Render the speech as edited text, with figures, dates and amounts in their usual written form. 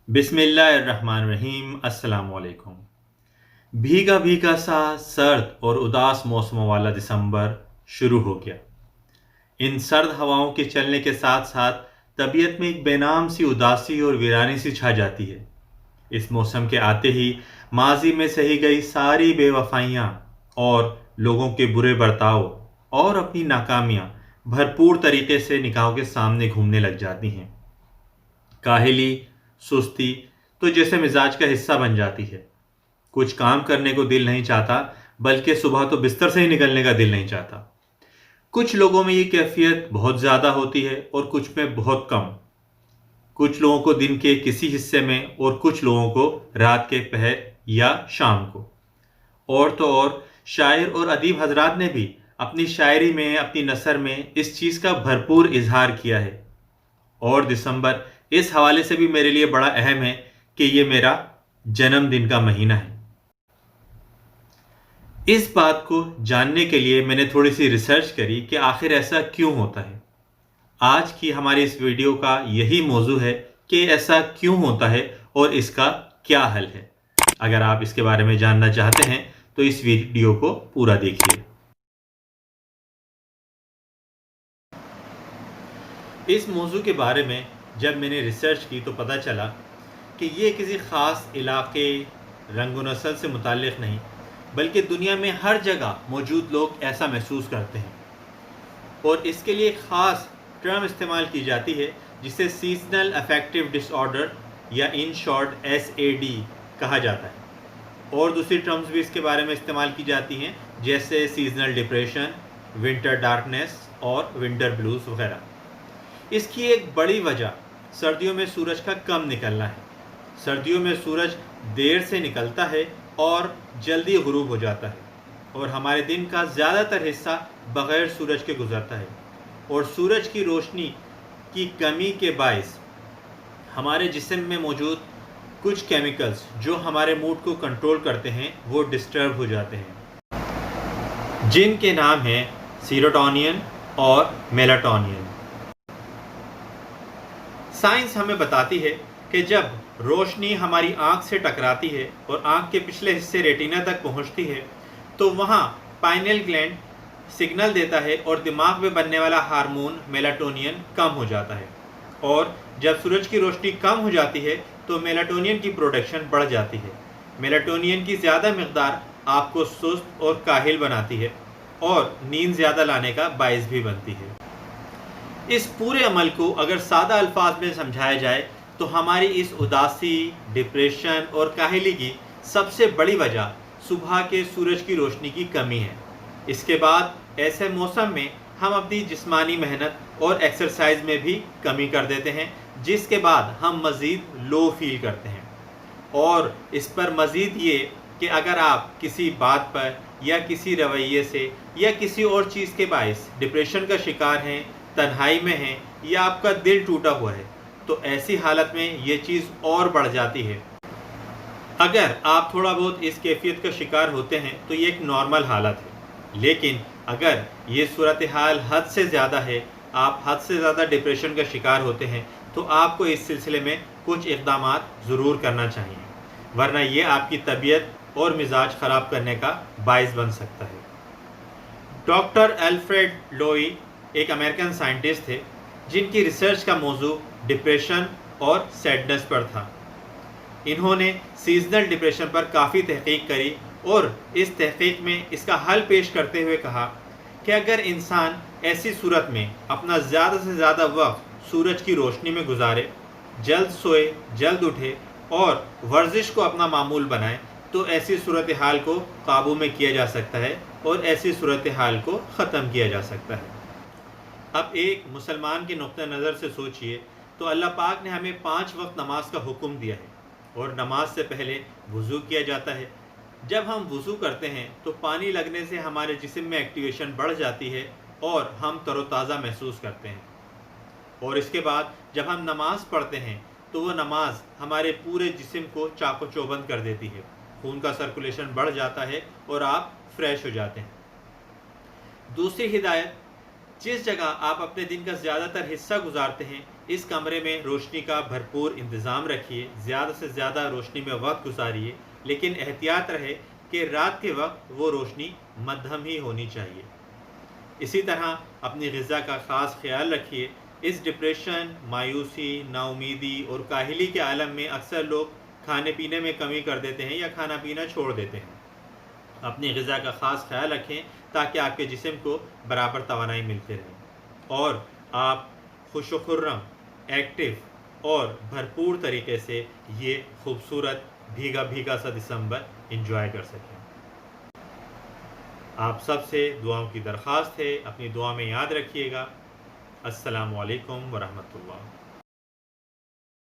बिस्मिल्लाहिर्रहमानिर्रहीम। अस्सलाम वालेकुम। भीगा भीगा सा सर्द और उदास मौसमों वाला दिसंबर शुरू हो गया। इन सर्द हवाओं के चलने के साथ साथ तबीयत में एक बेनाम सी उदासी और वीरानी सी छा जाती है। इस मौसम के आते ही माजी में सही गई सारी बेवफाइयाँ और लोगों के बुरे बर्ताव और अपनी नाकामियाँ भरपूर तरीके से निगाहों के सामने घूमने लग जाती हैं। काहिली, सुस्ती तो जैसे मिजाज का हिस्सा बन जाती है। कुछ काम करने को दिल नहीं चाहता, बल्कि सुबह तो बिस्तर से ही निकलने का दिल नहीं चाहता। कुछ लोगों में ये कैफियत बहुत ज़्यादा होती है और कुछ में बहुत कम। कुछ लोगों को दिन के किसी हिस्से में और कुछ लोगों को रात के पहर या शाम को। और तो और शायर और अदीब हजरात ने भी अपनी शायरी में, अपनी नसर में इस चीज़ का भरपूर इजहार किया है। और दिसंबर इस हवाले से भी मेरे लिए बड़ा अहम है कि ये मेरा जन्मदिन का महीना है। इस बात को जानने के लिए मैंने थोड़ी सी रिसर्च करी कि आखिर ऐसा क्यों होता है। आज की हमारी इस वीडियो का यही मौजू है कि ऐसा क्यों होता है और इसका क्या हल है। अगर आप इसके बारे में जानना चाहते हैं तो इस वीडियो को पूरा देखिए। इस मौजू के बारे में जब मैंने रिसर्च की तो पता चला कि ये किसी ख़ास इलाके, रंग व नस्ल से मुताल्लिक़ नहीं, बल्कि दुनिया में हर जगह मौजूद लोग ऐसा महसूस करते हैं। और इसके लिए एक ख़ास टर्म इस्तेमाल की जाती है जिसे सीजनल अफेक्टिव डिसऑर्डर या इन शॉर्ट SAD कहा जाता है। और दूसरी टर्म्स भी इसके बारे में इस्तेमाल की जाती हैं, जैसे सीजनल डिप्रेशन, विंटर डार्कनेस और विंटर ब्लूज़ वगैरह। इसकी एक बड़ी वजह सर्दियों में सूरज का कम निकलना है। सर्दियों में सूरज देर से निकलता है और जल्दी गुरूब हो जाता है, और हमारे दिन का ज़्यादातर हिस्सा बग़ैर सूरज के गुजरता है। और सूरज की रोशनी की कमी के बायस हमारे जिस्म में मौजूद कुछ केमिकल्स जो हमारे मूड को कंट्रोल करते हैं वो डिस्टर्ब हो जाते हैं, जिनके नाम हैं सीरोटोनिन और मेलाटोनिन। साइंस हमें बताती है कि जब रोशनी हमारी आँख से टकराती है और आँख के पिछले हिस्से रेटिना तक पहुँचती है तो वहाँ पाइनियल ग्लैंड सिग्नल देता है और दिमाग में बनने वाला हार्मोन मेलाटोनिन कम हो जाता है। और जब सूरज की रोशनी कम हो जाती है तो मेलाटोनिन की प्रोडक्शन बढ़ जाती है। मेलाटोनिन की ज़्यादा मकदार आपको सुस्त और काहिल बनाती है और नींद ज़्यादा लाने का बायस भी बनती है। इस पूरे अमल को अगर सादा अल्फाज में समझाया जाए तो हमारी इस उदासी, डिप्रेशन और काहिली की सबसे बड़ी वजह सुबह के सूरज की रोशनी की कमी है। इसके बाद ऐसे मौसम में हम अपनी जिस्मानी मेहनत और एक्सरसाइज में भी कमी कर देते हैं, जिसके बाद हम मज़ीद लो फील करते हैं। और इस पर मज़ीद ये कि अगर आप किसी बात पर या किसी रवैये से या किसी और चीज़ के बायस डिप्रेशन का शिकार हैं, तन्हाई में हैं या आपका दिल टूटा हुआ है, तो ऐसी हालत में ये चीज़ और बढ़ जाती है। अगर आप थोड़ा बहुत इस कैफियत का शिकार होते हैं तो ये एक नॉर्मल हालत है, लेकिन अगर ये सूरत हाल हद से ज़्यादा है, आप हद से ज़्यादा डिप्रेशन का शिकार होते हैं, तो आपको इस सिलसिले में कुछ इक़दामात ज़रूर करना चाहिए, वरना ये आपकी तबीयत और मिजाज ख़राब करने का बायस बन सकता है। डॉक्टर एल्फ्रेड लोई एक अमेरिकन साइंटिस्ट थे जिनकी रिसर्च का मौजू डिप्रेशन और सैडनेस पर था। इन्होंने सीजनल डिप्रेशन पर काफ़ी तहकीक करी और इस तहकीक में इसका हल पेश करते हुए कहा कि अगर इंसान ऐसी सूरत में अपना ज़्यादा से ज़्यादा वक्त सूरज की रोशनी में गुजारे, जल्द सोए, जल्द उठे और वर्जिश को अपना मामूल बनाए, तो ऐसी सूरत हाल को काबू में किया जा सकता है और ऐसी सूरत हाल को ख़त्म किया जा सकता है। अब एक मुसलमान के नुक्ते नज़र से सोचिए तो अल्लाह पाक ने हमें 5 वक्त नमाज का हुक्म दिया है और नमाज से पहले वज़ू किया जाता है। जब हम वज़ू करते हैं तो पानी लगने से हमारे जिस्म में एक्टिवेशन बढ़ जाती है और हम तरोताज़ा महसूस करते हैं। और इसके बाद जब हम नमाज़ पढ़ते हैं तो वो नमाज हमारे पूरे जिस्म को चाको चौबंद कर देती है, खून का सर्कुलेशन बढ़ जाता है और आप फ्रेश हो जाते हैं। दूसरी हिदायत جس جگہ آپ اپنے دن کا زیادہ تر حصہ گزارتے ہیں اس کمرے میں روشنی کا بھرپور انتظام رکھیے، زیادہ سے زیادہ روشنی میں وقت گزاریے، لیکن احتیاط رہے کہ رات کے وقت وہ روشنی مدھم ہی ہونی چاہیے۔ اسی طرح اپنی غذا کا خاص خیال رکھیے۔ اس ڈپریشن، مایوسی، نا امیدی اور کاہلی کے عالم میں اکثر لوگ کھانے پینے میں کمی کر دیتے ہیں یا کھانا پینا چھوڑ دیتے ہیں۔ اپنی غذا کا خاص خیال رکھیں تاکہ آپ کے جسم کو برابر توانائی ملتے رہے اور آپ خوش و خرم، ایکٹیو اور بھرپور طریقے سے یہ خوبصورت بھیگا بھیگا سا دسمبر انجوائے کر سکیں۔ آپ سب سے دعاؤں کی درخواست ہے، اپنی دعا میں یاد رکھیے گا۔ السلام علیکم ورحمۃ اللہ۔